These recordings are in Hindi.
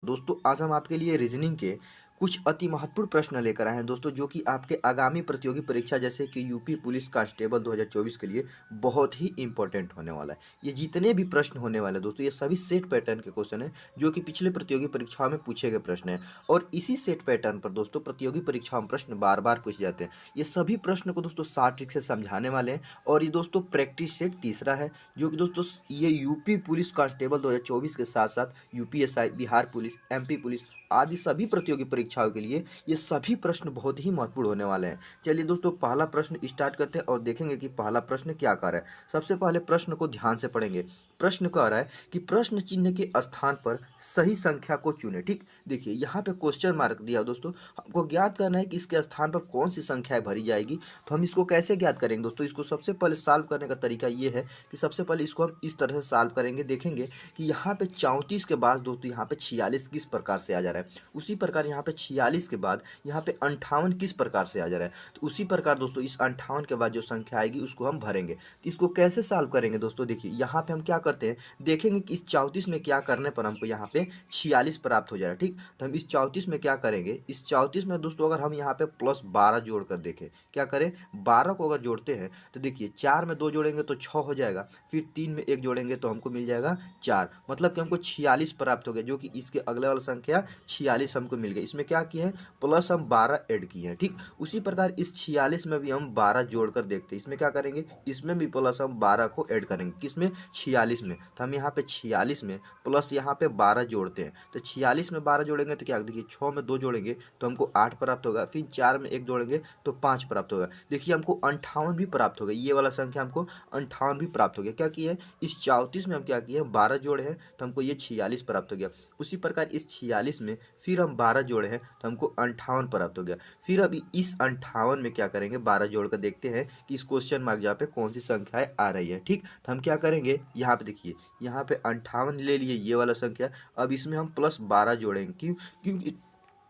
दोस्तों आज हम आपके लिए रीजनिंग के कुछ अति महत्वपूर्ण प्रश्न लेकर आए हैं दोस्तों, जो कि आपके आगामी प्रतियोगी परीक्षा जैसे कि यूपी पुलिस कांस्टेबल 2024 के लिए बहुत ही इंपॉर्टेंट होने वाला है। ये जितने भी प्रश्न होने वाले हैं दोस्तों, ये सभी सेट पैटर्न के क्वेश्चन हैं जो कि पिछले प्रतियोगी परीक्षाओं में पूछे गए प्रश्न हैं। और इसी सेट पैटर्न पर दोस्तों प्रतियोगी परीक्षाओं में प्रश्न बार बार पूछे जाते हैं। ये सभी प्रश्न को दोस्तों शॉर्ट ट्रिक से समझाने वाले हैं। और ये दोस्तों प्रैक्टिस सेट तीसरा है, जो कि दोस्तों ये यूपी पुलिस कांस्टेबल 2024 के साथ साथ UPSI, Bihar police, MP police आदि सभी प्रतियोगी परीक्षाओं के लिए ये सभी प्रश्न बहुत ही महत्वपूर्ण होने वाले हैं। चलिए दोस्तों पहला प्रश्न स्टार्ट करते हैं और देखेंगे कि पहला प्रश्न क्या कह रहा है। सबसे पहले प्रश्न को ध्यान से पढ़ेंगे। प्रश्न कह रहा है कि प्रश्न चिन्ह के स्थान पर सही संख्या को चुने। ठीक, देखिए यहाँ पे क्वेश्चन मार्क दिया दोस्तों, हमको ज्ञात करना है कि इसके स्थान पर कौन सी संख्याएं भरी जाएगी। तो हम इसको कैसे ज्ञात करेंगे दोस्तों? इसको सबसे पहले सॉल्व करने का तरीका ये है कि सबसे पहले इसको हम इस तरह से सॉल्व करेंगे। देखेंगे कि यहाँ पे 34 के बाद दोस्तों यहाँ पे 46 किस प्रकार से आ जा रहा है। उसी प्रकार यहाँ पे 46 के बाद यहाँ पे 58 किस प्रकार से आ जा रहा है। तो उसी प्रकार दोस्तों इस 58 के बाद जो संख्या आएगी उसको हम भरेंगे। तो इसको कैसे सॉल्व करेंगे दोस्तों? देखिए यहाँ पे हम क्या करते हैं, देखेंगे कि इस 34 में क्या करने पर हमको यहाँ पे 46 प्राप्त हो जा रहा है। ठीक, तो हम इस 34 में क्या करेंगे, इस 34 में दोस्तों अगर हम यहाँ पे +12 जोड़ कर देखें, क्या करें, 12 को अगर जोड़ते हैं तो देखिए 4 में 2 जोड़ेंगे तो 6 हो जाएगा, फिर 3 में 1 जोड़ेंगे तो हमको मिल जाएगा 4, मतलब कि हमको 46 प्राप्त हो गया, जो कि इसके अगले वाला संख्या 46 हमको मिल गया। इसमें क्या किए हैं, प्लस हम 12 ऐड किए हैं। ठीक, उसी प्रकार इस 46 में भी हम 12 जोड़कर देखते हैं। इसमें क्या करेंगे, इसमें भी प्लस हम 12 को ऐड करेंगे, किसमें, 46 में। तो हम यहाँ पे 46 में प्लस यहाँ पे 12 जोड़ते हैं। तो 46 में 12 जोड़ेंगे तो क्या, देखिए 6 में 2 जोड़ेंगे तो हमको 8 प्राप्त होगा, फिर 4 में 1 जोड़ेंगे तो 5 प्राप्त होगा। देखिए हमको 58 भी प्राप्त हो गया, ये वाला संख्या हमको 58 भी प्राप्त हो गया। क्या किए, इस 34 में हम क्या किए, 12 जोड़े हैं तो हमको ये 46 प्राप्त हो गया। उसी प्रकार इस 46 में फिर हम 12 जोड़े हैं तो हमको 58 प्राप्त हो गया। फिर अभी इस 58 में क्या करेंगे, 12 जोड़ कर देखते हैं कि इस क्वेश्चन मार्क जहाँ पे कौन सी संख्याएं आ रही है। ठीक, तो हम क्या करेंगे, यहाँ पे देखिए यहाँ पे 58 ले लिए ये वाला संख्या, अब इसमें हम +12 जोड़ेंगे। क्यों, क्योंकि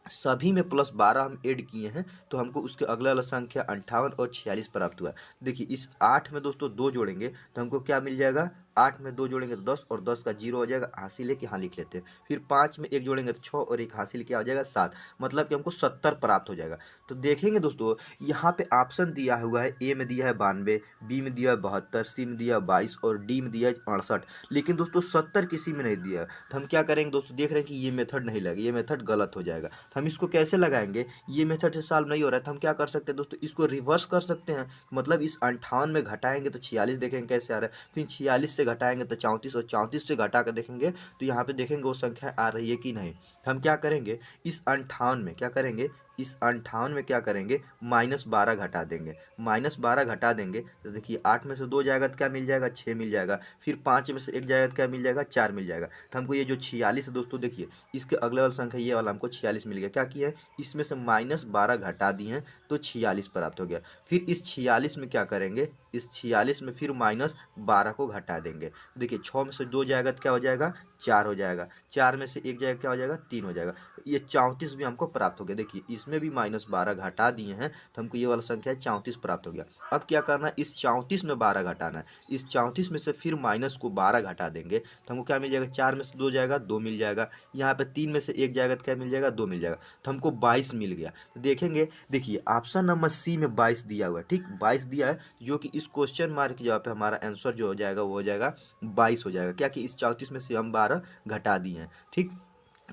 सभी में +12 हम ऐड किए हैं तो हमको उसके अगला वाला संख्या 58 और 46 प्राप्त हुआ। देखिए इस 8 में दोस्तों 2 जोड़ेंगे तो हमको क्या मिल जाएगा, 8 में 2 जोड़ेंगे तो 10 और 10 का 0 हो जाएगा, हासिल है कि हाँ लिख लेते हैं। फिर 5 में 1 जोड़ेंगे तो 6 और 1 हासिल क्या हो जाएगा, 7, मतलब कि हमको 70 प्राप्त हो जाएगा। तो देखेंगे दोस्तों यहाँ पे ऑप्शन दिया हुआ है, ए में दिया है 92, बी में दिया है 72, सी में दिया है 22 और डी में दिया है 68, लेकिन दोस्तों 70 किसी में नहीं दिया है। तो हम क्या करेंगे दोस्तों, देख रहे हैं कि ये मेथड नहीं लगेगा, ये मेथड गलत हो जाएगा। तो हम इसको कैसे लगाएंगे, ये मेथड से सॉल्व नहीं हो रहा है तो हम क्या कर सकते हैं दोस्तों, इसको रिवर्स कर सकते हैं। मतलब इस 58 में घटाएंगे तो 46 देखेंगे कैसे आ रहा है, फिर 46 से घटाएंगे तो 34 और 34 से घटा कर देखेंगे तो यहाँ पे देखेंगे वो संख्या आ रही है कि नहीं। तो हम क्या करेंगे, इस 58 में क्या करेंगे, इस 58 में क्या करेंगे, -12 घटा देंगे। -12 घटा देंगे तो देखिए 8 में से 2 जाएगा तो क्या मिल जाएगा, 6 मिल जाएगा। फिर 5 में से 1 जाएगा तो क्या मिल जाएगा, 4 मिल जाएगा। तो हमको ये जो 46 है दोस्तों, देखिए इसके अगले वाला संख्या ये वाला हमको 46 मिल गया। क्या किया है, इसमें से -12 घटा दिए हैं तो 46 प्राप्त हो गया। फिर इस 46 में क्या करेंगे, इस 46 में फिर -12 को घटा देंगे। देखिए 6 में से 2 जाएगा तो क्या हो जाएगा, 4 हो जाएगा। 4 में से 1 जाएगा क्या हो जाएगा, 3 हो जाएगा। ये 34 भी हमको प्राप्त हो गया। देखिए इसमें भी -12 घटा दिए हैं तो हमको ये वाला संख्या 34 प्राप्त हो गया। अब क्या करना है, इस 34 में 12 घटाना है। इस 34 में से फिर माइनस को 12 घटा देंगे तो हमको क्या मिल जाएगा, 4 में से 2 जाएगा 2 मिल जाएगा। यहाँ पे 3 में से 1 जाएगा तो क्या मिल जाएगा, 2 मिल जाएगा। तो हमको 22 मिल गया। तो देखेंगे, देखिए ऑप्शन नंबर सी में 22 दिया हुआ है। ठीक, 22 दिया है, जो कि इस क्वेश्चन मार्क की जगह पे हमारा आंसर जो हो जाएगा वो हो जाएगा 22 हो जाएगा। क्या कि इस 34 में से हम 12 घटा दिए हैं। ठीक,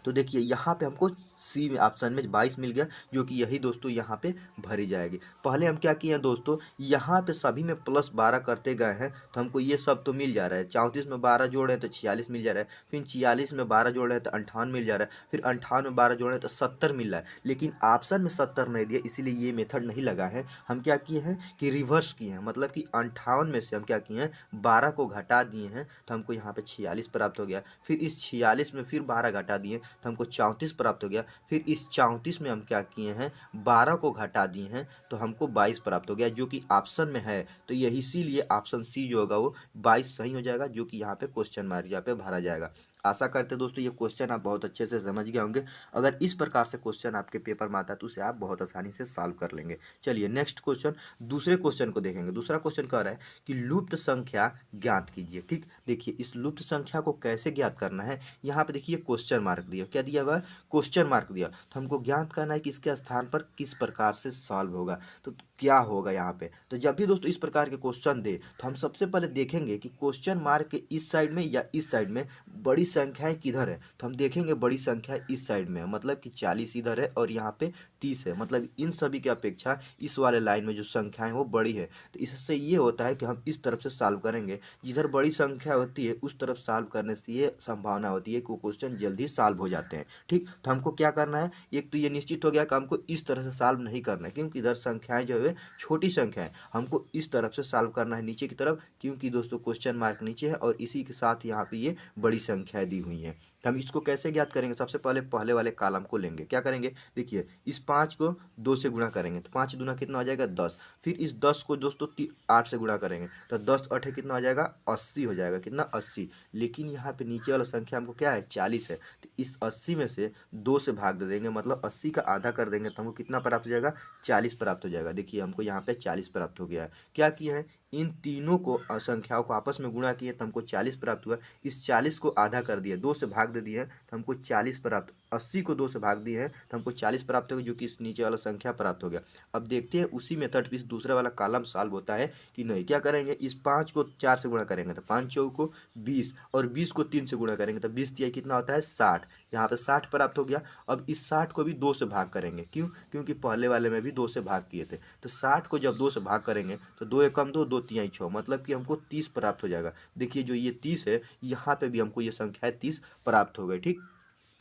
तो देखिए यहाँ पे हमको सी में ऑप्शन में 22 मिल गया, जो कि यही दोस्तों यहाँ पे भरी जाएगी। पहले हम क्या किए हैं दोस्तों, यहाँ पे सभी में +12 करते गए हैं तो हमको ये सब तो मिल जा रहा है। 34 में 12 जोड़े हैं तो 46 मिल जा रहा है, फिर 46 में 12 जोड़े हैं तो 58 मिल जा रहा है, फिर 58 में 12 जोड़े हैं तो 70 मिल रहा है। लेकिन ऑप्शन में 70 नहीं दिया, इसीलिए ये मेथड नहीं लगा है। हम क्या किए हैं कि रिवर्स किए हैं, मतलब कि 58 में से हम क्या किए हैं, 12 को घटा दिए हैं तो हमको यहाँ पे 46 प्राप्त हो गया। फिर इस 46 में फिर 12 घटा दिए तो हमको 34 प्राप्त हो गया। फिर इस 34 में हम क्या किए हैं, 12 को घटा दिए हैं तो हमको 22 प्राप्त हो गया, जो कि ऑप्शन में है। तो यही इसीलिए ऑप्शन सी जो होगा वो 22 सही हो जाएगा, जो कि यहाँ पे क्वेश्चन मार्क यहाँ पे भरा जाएगा। आशा करते हैं दोस्तों ये क्वेश्चन आप बहुत अच्छे से समझ गए होंगे। अगर इस प्रकार से क्वेश्चन आपके पेपर में आता है तो उसे आप बहुत आसानी से सॉल्व कर लेंगे। चलिए नेक्स्ट क्वेश्चन, दूसरे क्वेश्चन को देखेंगे। दूसरा क्वेश्चन कह रहा है कि लुप्त संख्या ज्ञात कीजिए। ठीक, देखिए इस लुप्त संख्या को कैसे ज्ञात करना है। यहाँ पे देखिए क्वेश्चन मार्क दिया, क्या दिया हुआ है, क्वेश्चन मार्क दिया। तो हमको ज्ञात करना है कि इसके स्थान पर किस प्रकार से सॉल्व होगा, तो क्या होगा यहाँ पे। तो जब भी दोस्तों इस प्रकार के क्वेश्चन दे तो हम सबसे पहले देखेंगे कि क्वेश्चन मार्क के इस साइड में या इस साइड में बड़ी संख्याएं किधर है। तो हम देखेंगे बड़ी संख्या इस साइड में है, मतलब कि 40 इधर है और यहाँ पे 30 है, मतलब इन सभी की अपेक्षा इस वाले लाइन में जो संख्याएं वो बड़ी है। तो इससे ये होता है कि हम इस तरफ से सॉल्व करेंगे, जिधर बड़ी संख्या होती है उस तरफ सॉल्व करने से ये संभावना होती है कि वो क्वेश्चन जल्दी सॉल्व हो जाते हैं। ठीक, तो हमको क्या करना है, एक तो ये निश्चित हो गया कि हमको इस तरह से सॉल्व नहीं करना है, क्योंकि इधर संख्याएं जो है छोटी संख्या है, हमको इस तरफ से सॉल्व करना है नीचे की तरफ, क्योंकि दोस्तों क्वेश्चन मार्क नीचे है और इसी के साथ यहाँ पे ये बड़ी संख्याएं दी हुई हैं। तो हम इसको कैसे ज्ञात करेंगे, सबसे पहले पहले वाले कॉलम को लेंगे। क्या करेंगे, देखिए इस 5 को 2 से गुणा करेंगे तो 5 दूना कितना हो जाएगा 10। फिर इस 10 को दोस्तों 8 से गुणा करेंगे तो 10 8 कितना हो जाएगा 80 हो जाएगा, कितना 80। लेकिन यहाँ पे नीचे वाला संख्या हमको क्या है 40 है, तो इस 80 में से 2 से भाग दे देंगे, मतलब 80 का आधा कर देंगे तो हमको कितना प्राप्त हो जाएगा 40 प्राप्त हो जाएगा। देखिए हमको यहाँ पे 40 प्राप्त हो गया है। क्या किया है, इन तीनों को संख्याओं को आपस में गुणा किए तो हमको 40 प्राप्त हुआ। इस 40 को आधा कर दिए, 2 से भाग दे दिए तो हमको 40 प्राप्त, 80 को 2 से भाग दिए हैं तो हमको 40 प्राप्त हो गया, जो कि इस नीचे वाला संख्या प्राप्त हो गया। अब देखते हैं उसी मेथड पे इस दूसरे वाला कॉलम सॉल्व होता है कि नहीं। क्या करेंगे, इस 5 को 4 से गुणा करेंगे तो 5 चौक को 20 और 20 को 3 से गुणा करेंगे तो 20 तिहाई कितना होता है 60। यहाँ पे 60 प्राप्त हो गया। अब इस 60 को भी 2 से भाग करेंगे, क्यों, क्योंकि पहले वाले में भी 2 से भाग किए थे। तो 60 को जब 2 से भाग करेंगे तो 2 एकम 2, 2 तिहाई 6, मतलब कि हमको 30 प्राप्त हो जाएगा। देखिए जो ये 30 है यहाँ पे भी हमको ये संख्या 30 प्राप्त हो गई। ठीक,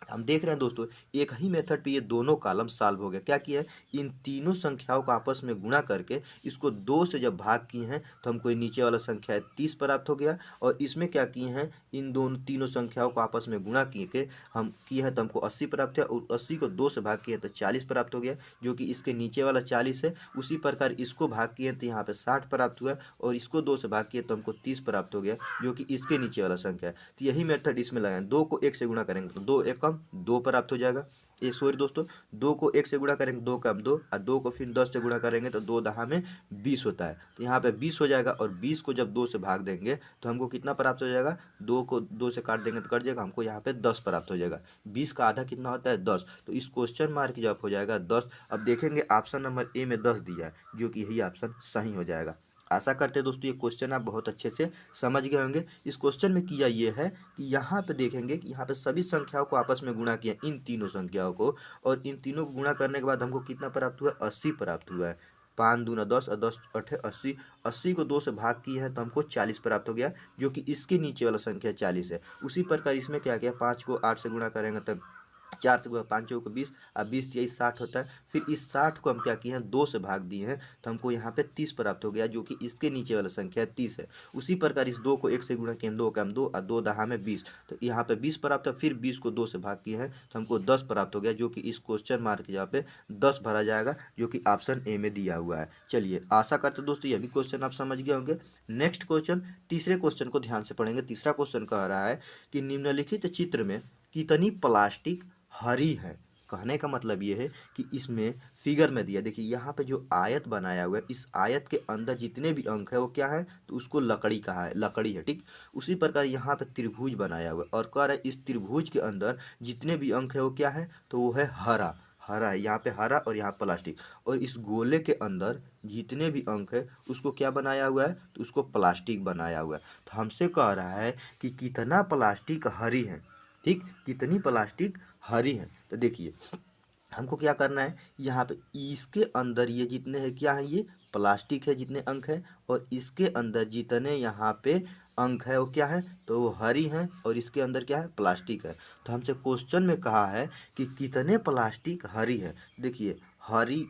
हम देख रहे हैं दोस्तों एक ही मेथड पे ये दोनों कॉलम सॉल्व हो गया। क्या किया है, इन तीनों संख्याओं को आपस में गुणा करके इसको 2 से जब भाग किए हैं तो हमको ये नीचे वाला संख्या 30 प्राप्त हो गया। और इसमें क्या किए हैं, इन दोनों तीनों संख्याओं को आपस में गुणा किए हम किए हैं तो हमको 80 प्राप्त है, और 80 को 2 से भाग किए तो 40 प्राप्त हो गया, जो कि इसके नीचे वाला 40 है। उसी प्रकार इसको भाग किए तो यहाँ पे 60 प्राप्त हुआ, और इसको 2 से भाग किए तो हमको 30 प्राप्त हो गया, जो कि इसके नीचे वाला संख्या है। तो यही मेथड इसमें लगाएं, 2 को 1 से गुणा करेंगे तो 2 एकम 2 प्राप्त हो जाएगा। ये सॉरी दोस्तों, 2 को 1 से गुणा करेंगे 2 कम 2, और 2 को फिर 10 से गुणा करेंगे तो 2 दहा में 20 होता है। तो यहाँ पे 20 हो जाएगा, और 20 को जब 2 से भाग देंगे तो हमको कितना प्राप्त हो जाएगा, 2 को 2 से काट देंगे तो कट जाएगा, हमको यहाँ पे 10 प्राप्त हो जाएगा। 20 का आधा कितना होता है 10, तो इस क्वेश्चन मार्क जब हो जाएगा 10। अब देखेंगे ऑप्शन नंबर ए में 10 दिया है, जो कि यही ऑप्शन सही हो जाएगा। आशा करते हैं दोस्तों ये क्वेश्चन आप बहुत अच्छे से समझ गए होंगे। इस क्वेश्चन में किया ये है कि यहाँ पे देखेंगे कि यहाँ पे सभी संख्याओं को आपस में गुणा किया, इन तीनों संख्याओं को, और इन तीनों को गुणा करने के बाद हमको कितना प्राप्त हुआ 80 प्राप्त हुआ है। 5 दूना 10 और 10 अठे 80, 80 को 2 से भाग किए हैं तो हमको 40 प्राप्त हो गया, जो कि इसके नीचे वाला संख्या 40 है। उसी प्रकार इसमें क्या किया, 5 को 8 से गुणा करेंगे तब 4 से गुणा 5 चौको 20, और 20 तिहाई 60 होता है। फिर इस 60 को हम क्या किए हैं 2 से भाग दिए हैं तो हमको यहाँ पे 30 प्राप्त हो गया, जो कि इसके नीचे वाला संख्या 30 है। उसी प्रकार इस 2 को 1 से गुणा किए 2 कम 2 और 2 दहा में 20, तो यहाँ पे 20 प्राप्त है। फिर 20 को 2 से भाग किए हैं तो हमको 10 प्राप्त हो गया, जो कि इस क्वेश्चन मार्क के यहाँ पे 10 भरा जाएगा, जो कि ऑप्शन ए में दिया हुआ है। चलिए आशा करते दोस्तों यह भी क्वेश्चन आप समझ गए होंगे। नेक्स्ट क्वेश्चन, तीसरे क्वेश्चन को ध्यान से पढ़ेंगे। तीसरा क्वेश्चन कह रहा है कि निम्नलिखित चित्र में कितनी प्लास्टिक हरी है। कहने का मतलब ये है कि इसमें फिगर में दिया, देखिए यहाँ पे जो आयत बनाया हुआ है, इस आयत के अंदर जितने भी अंक है वो क्या है, तो उसको लकड़ी कहा है, लकड़ी है। ठीक, उसी प्रकार यहाँ पे त्रिभुज बनाया हुआ है और कह रहा है इस त्रिभुज के अंदर जितने भी अंक है वो क्या है, तो वो है हरा। हरा है यहाँ पे, हरा, और यहाँ प्लास्टिक। और इस गोले के अंदर जितने भी अंक है उसको क्या बनाया हुआ है, तो उसको प्लास्टिक बनाया हुआ है। तो हमसे कह रहा है कि कितना प्लास्टिक हरी है। ठीक, कितनी प्लास्टिक हरी है। तो देखिए हमको क्या करना है, यहाँ पे इसके अंदर ये जितने हैं क्या है, ये प्लास्टिक है जितने अंक है, और इसके अंदर जितने यहाँ पे अंक है वो क्या है, तो वो हरी हैं, और इसके अंदर क्या है प्लास्टिक है। तो हमसे क्वेश्चन में कहा है कि कितने प्लास्टिक हरी है। देखिए हरी,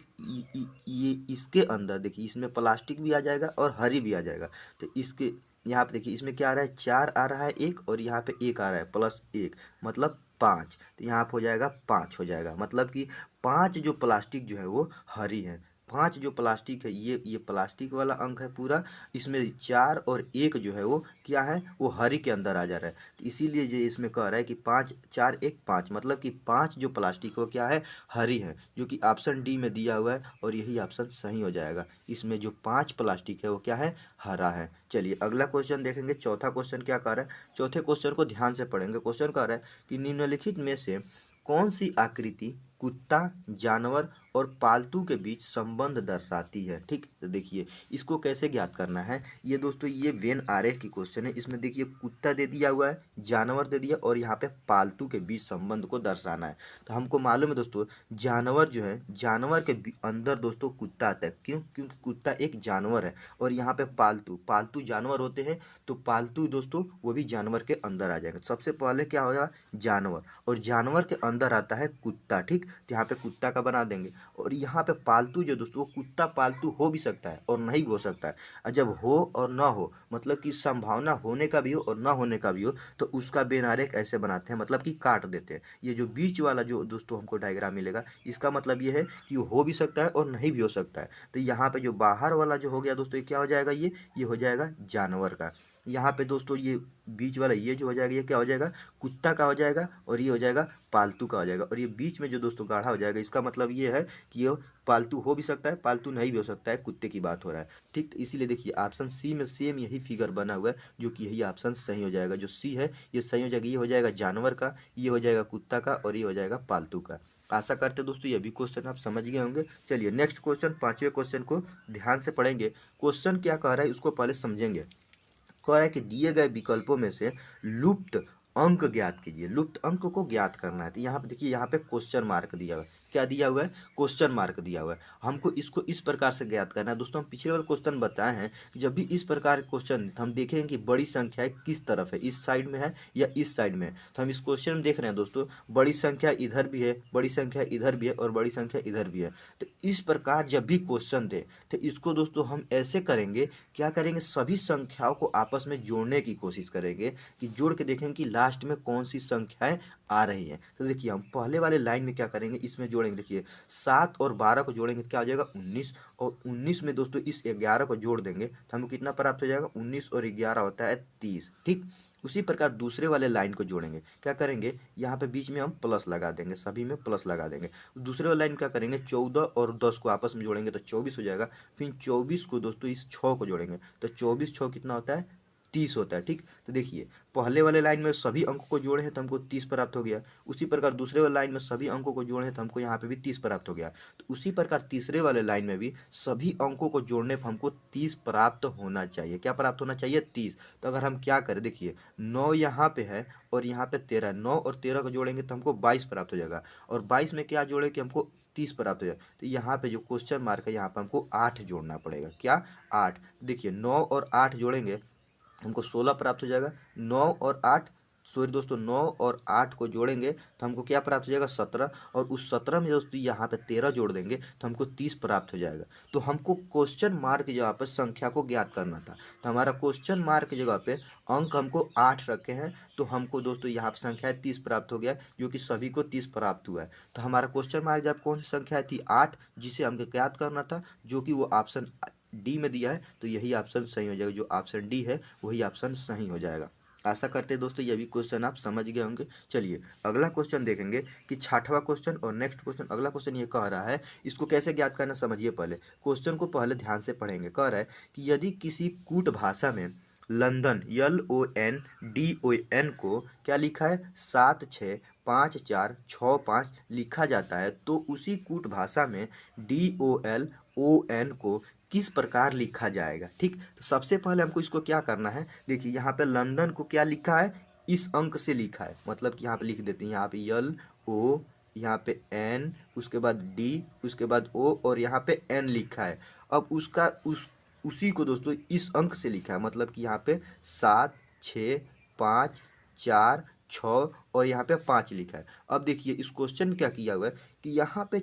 ये इसके अंदर देखिए इसमें प्लास्टिक भी आ जाएगा और हरी भी आ जाएगा। तो इसके यहाँ पे देखिए इसमें क्या आ रहा है 4 आ रहा है एक, और यहाँ पे 1 आ रहा है प्लस 1, मतलब 5। तो यहाँ पे हो जाएगा 5 हो जाएगा, मतलब कि 5 जो प्लास्टिक जो है वो हरी है। 5 जो प्लास्टिक है ये प्लास्टिक वाला अंक है पूरा, इसमें 4 और 1 जो है वो क्या है, वो हरी के अंदर आ जा रहा है। तो इसीलिए ये इसमें कह रहा है कि 5 4 1 5, मतलब कि 5 जो प्लास्टिक है वो क्या है, हरी है, जो कि ऑप्शन डी में दिया हुआ है और यही ऑप्शन सही हो जाएगा। इसमें जो 5 प्लास्टिक है वो क्या है, हरा है। चलिए अगला क्वेश्चन देखेंगे। चौथा क्वेश्चन क्या कह रहा है, चौथे क्वेश्चन को ध्यान से पढ़ेंगे। क्वेश्चन कह रहा है कि निम्नलिखित में से कौन सी आकृति कुत्ता, जानवर और पालतू के बीच संबंध दर्शाती है। ठीक, तो देखिए इसको कैसे ज्ञात करना है। ये दोस्तों ये वेन आरेख की क्वेश्चन है। इसमें देखिए कुत्ता दे दिया हुआ है, जानवर दे दिया और यहाँ पे पालतू के बीच संबंध को दर्शाना है। तो हमको मालूम है दोस्तों, जानवर जो है, जानवर के अंदर दोस्तों कुत्ता आता है। क्यों? क्योंकि कुत्ता एक जानवर है। और यहाँ पे पालतू पालतू जानवर होते हैं, तो पालतू दोस्तों वो भी जानवर के अंदर आ जाएंगे। सबसे पहले क्या होगा, जानवर, और जानवर के अंदर आता है कुत्ता। ठीक, तो यहाँ पे कुत्ता का बना देंगे। और यहाँ पे पालतू जो दोस्तों, वो कुत्ता पालतू हो भी सकता है और नहीं भी हो सकता है। और जब हो और ना हो, मतलब कि संभावना होने का भी हो और ना होने का भी हो, तो उसका बेन आरेख ऐसे बनाते हैं, मतलब कि काट देते हैं। ये जो बीच वाला जो दोस्तों हमको डायग्राम मिलेगा, इसका मतलब ये है कि हो भी सकता है और नहीं भी हो सकता है। तो यहाँ पे जो बाहर वाला जो हो गया दोस्तों, ये क्या हो जाएगा, ये हो जाएगा जानवर का। यहाँ पे दोस्तों ये बीच वाला ये जो हो जाएगा, ये क्या हो जाएगा, कुत्ता का हो जाएगा, और ये हो जाएगा पालतू का हो जाएगा। और ये बीच में जो दोस्तों गाढ़ा हो जाएगा, इसका मतलब ये है कि ये पालतू हो भी सकता है, पालतू नहीं भी हो सकता है, कुत्ते की बात हो रहा है। ठीक, तो इसीलिए देखिए ऑप्शन सी में सेम यही फिगर बना हुआ है, जो कि यही ऑप्शन सही हो जाएगा। जो सी है ये सही हो जाएगा। ये हो जाएगा जानवर का, ये हो जाएगा कुत्ता का, और ये हो जाएगा पालतू का। आशा करते हैं दोस्तों ये भी क्वेश्चन आप समझ गए होंगे। चलिए नेक्स्ट क्वेश्चन, पांचवें क्वेश्चन को ध्यान से पढ़ेंगे। क्वेश्चन क्या कह रहा है उसको पहले समझेंगे। कह रहा है कि दिए गए विकल्पों में से लुप्त अंक ज्ञात कीजिए। लुप्त अंक को ज्ञात करना है। तो यहाँ पे देखिए, यहाँ पे क्वेश्चन मार्क दिया हुआ है। क्या दिया हुआ है, क्वेश्चन मार्क दिया हुआ है। हमको इसको इस प्रकार से ज्ञात करना है। दोस्तों हम पिछले वाले क्वेश्चन बताए हैं कि जब भी इस प्रकार के क्वेश्चन, हम देखेंगे कि बड़ी संख्या किस तरफ है, इस साइड में है या इस साइड में है। तो हम इस क्वेश्चन में देख रहे हैं दोस्तों, बड़ी संख्या इधर भी है, बड़ी संख्या इधर भी है और बड़ी संख्या इधर भी है। तो इस प्रकार जब भी क्वेश्चन दे, तो इसको दोस्तों हम ऐसे करेंगे, क्या करेंगे, सभी संख्याओं को आपस में जोड़ने की कोशिश करेंगे, कि जोड़ के देखेंगे कि लास्ट में कौन सी संख्याएं आ रही हैं। तो देखिए हम पहले वाले लाइन में क्या करेंगे, इसमें जोड़ेंगे। देखिए 7 और 12 को जोड़ेंगे तो क्या हो जाएगा, 19। और 19 में दोस्तों इस 11 को जोड़ देंगे तो हमको कितना प्राप्त हो जाएगा, 19 और 11 होता है 30। ठीक, उसी प्रकार दूसरे वाले लाइन को जोड़ेंगे। क्या करेंगे, यहाँ पे बीच में हम प्लस लगा देंगे, सभी में प्लस लगा देंगे। दूसरे वाले लाइन क्या करेंगे, 14 और 10 को आपस में जोड़ेंगे तो 24 हो जाएगा। फिर 24 को दोस्तों इस 6 को जोड़ेंगे तो 24 6 कितना होता है, 30 होता है। ठीक, तो देखिए पहले वाले लाइन में सभी अंकों को जोड़े हैं तो हमको 30 प्राप्त हो गया। उसी प्रकार दूसरे वाले लाइन में सभी अंकों को जोड़े हैं तो हमको यहाँ पे भी 30 प्राप्त हो गया। तो उसी प्रकार तीसरे वाले लाइन में भी सभी अंकों को जोड़ने पर हमको 30 प्राप्त होना चाहिए। क्या प्राप्त होना चाहिए, 30। तो अगर हम क्या करें, देखिए 9 यहाँ पे है और यहाँ पे 13, 9 और 13 को जोड़ेंगे तो हमको 22 प्राप्त हो जाएगा। और 22 में क्या जोड़े कि हमको 30 प्राप्त हो जाए। तो यहाँ पे जो क्वेश्चन मार्क है, यहाँ पे हमको 8 जोड़ना पड़ेगा। क्या, 8। देखिए 9 और 8 जोड़ेंगे हमको 16 प्राप्त हो जाएगा। 9 और 8, सॉरी दोस्तों 9 और 8 को जोड़ेंगे तो हमको क्या प्राप्त हो जाएगा, 17। और उस 17 में दोस्तों यहाँ पे 13 जोड़ देंगे तो हमको 30 प्राप्त हो जाएगा। तो हमको क्वेश्चन मार्क की जगह पर संख्या को ज्ञात करना था। तो हमारा क्वेश्चन मार्क की जगह पे अंक हमको 8 रखे हैं, तो हमको दोस्तों यहाँ पर संख्या 30 प्राप्त हो गया, जो कि सभी को 30 प्राप्त हुआ है। तो हमारा क्वेश्चन मार्क जब कौन सी संख्या थी, 8, जिसे हमको ज्ञात करना था, जो कि वो ऑप्शन डी में दिया है। तो यही ऑप्शन सही हो जाएगा, जो ऑप्शन डी है वही ऑप्शन सही हो जाएगा। आशा करते हैं दोस्तों ये भी क्वेश्चन आप समझ गए होंगे। चलिए अगला क्वेश्चन देखेंगे कि छठवां क्वेश्चन और नेक्स्ट क्वेश्चन। अगला क्वेश्चन ये कह रहा है, इसको कैसे ज्ञात करना समझिए। पहले क्वेश्चन को पहले ध्यान से पढ़ेंगे। कह रहा है कि यदि किसी कूट भाषा में लंदन LONDON को क्या लिखा है, 765465 लिखा जाता है, तो उसी कूट भाषा में DOLON को किस प्रकार लिखा जाएगा। ठीक, तो सबसे पहले हमको इसको क्या करना है, देखिए यहाँ पे लंदन को क्या लिखा है, इस अंक से लिखा है, मतलब कि यहाँ पे लिख देते हैं, यहाँ पे LO, यहाँ पे N, उसके बाद D, उसके बाद O और यहाँ पे N लिखा है। अब उसका उसी को दोस्तों इस अंक से लिखा है, मतलब कि यहाँ पे 7 6 5 4 6 और यहाँ पे 5 लिखा है। अब देखिए इस क्वेश्चन में क्या किया हुआ है कि यहाँ पे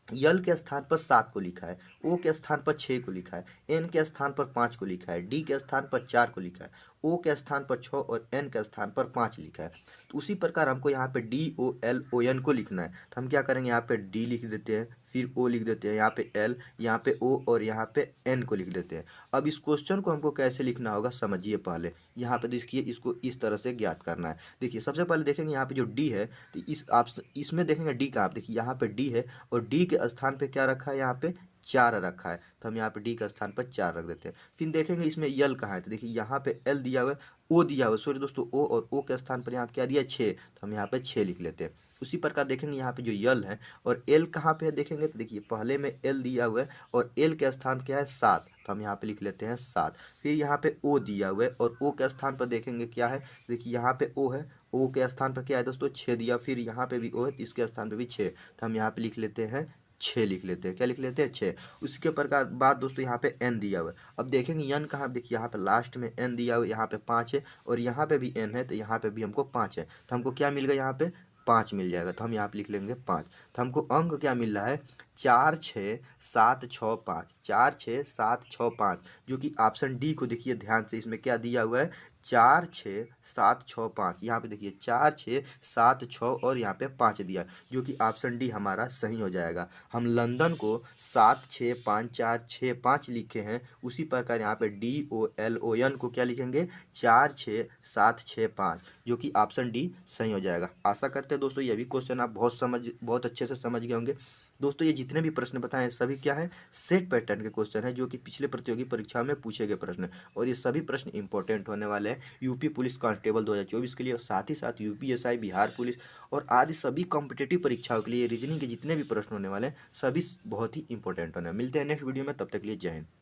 यल के स्थान पर 7 को लिखा है, ओ के स्थान पर 6 को लिखा है, एन के स्थान पर 5 को लिखा है, डी के स्थान पर 4 को लिखा है, ओ के स्थान पर 6 और एन के स्थान पर 5 लिखा है। तो उसी प्रकार हमको यहाँ पे DOLON को लिखना है, तो हम क्या करेंगे, यहाँ पे डी लिख देते हैं, फिर ओ लिख देते हैं, यहाँ पे एल, यहाँ पे ओ और यहाँ पे एन को लिख देते हैं। अब इस क्वेश्चन को हमको कैसे लिखना होगा समझिए। पहले यहाँ पे देखिए, इसको इस तरह से ज्ञात करना है। देखिए सबसे पहले देखेंगे यहाँ पे जो डी है, तो इस आप इसमें देखेंगे डी का, आप देखिए यहाँ पे डी है और डी के स्थान पे क्या रखा है, यहाँ पे 4 रखा है, तो हम यहाँ पे डी के स्थान पर 4 रख देते हैं। फिर देखेंगे इसमें यल कहाँ है, तो देखिए यहाँ पे एल दिया हुआ है, ओ दिया हुआ है, सॉरी दोस्तों, ओ, और ओ के स्थान पर यहाँ पे क्या दिया है, 6, तो हम यहाँ पे 6 लिख लेते हैं। उसी प्रकार देखेंगे यहाँ पे जो यल है और एल कहाँ पे है, देखेंगे तो देखिए पहले में एल दिया हुआ है और एल के स्थान क्या है 7, तो हम यहाँ पे लिख लेते हैं 7। फिर यहाँ पे ओ दिया हुआ है और ओ के स्थान पर देखेंगे क्या है, देखिए यहाँ पे ओ है, ओ के स्थान पर क्या है दोस्तों 6 दिया, फिर यहाँ पे भी ओ है, तो इसके स्थान पे भी 6, तो हम यहाँ पे लिख लेते हैं 6 लिख लेते हैं। क्या लिख लेते हैं, 6। उसके प्रकार बाद दोस्तों यहाँ पे एन दिया हुआ है। अब देखेंगे एन कहाँ, देखिए यहाँ पे लास्ट में एन दिया हुआ है, यहाँ पे 5 है और यहाँ पे भी एन है, तो यहाँ पे भी हमको 5 है, तो हमको क्या मिल गया, यहाँ पे 5 मिल जाएगा, तो हम यहाँ पे लिख लेंगे 5। तो हमको अंक क्या मिल रहा है, 4 6 7 6 5, 4 6 7 6 5, जो कि ऑप्शन डी को देखिए ध्यान से, इसमें क्या दिया हुआ है 4 6 7 6 5, यहाँ पे देखिए 4 6 7 6 और यहाँ पे 5 दिया, जो कि ऑप्शन डी हमारा सही हो जाएगा। हम लंदन को 7 6 5 4 6 5 लिखे हैं, उसी प्रकार यहाँ पे DOLON को क्या लिखेंगे, 4 6 7 6 5, जो कि ऑप्शन डी सही हो जाएगा। आशा करते हैं दोस्तों ये भी क्वेश्चन आप बहुत अच्छे से समझ गए होंगे। दोस्तों ये जितने भी प्रश्न बताए हैं सभी क्या है, सेट पैटर्न के क्वेश्चन है, जो कि पिछले प्रतियोगी परीक्षाओं में पूछे गए प्रश्न हैं, और ये सभी प्रश्न इंपॉर्टेंट होने वाले हैं यूपी पुलिस कांस्टेबल 2024 के लिए, और साथ ही साथ UPSI, बिहार पुलिस और आदि सभी कॉम्पिटेटिव परीक्षाओं के लिए रीजनिंग के जितने भी प्रश्न होने वाले हैं सभी बहुत ही इंपॉर्टेंट होने हैं। मिलते हैं नेक्स्ट वीडियो में, तब तक के लिए जय हिंद।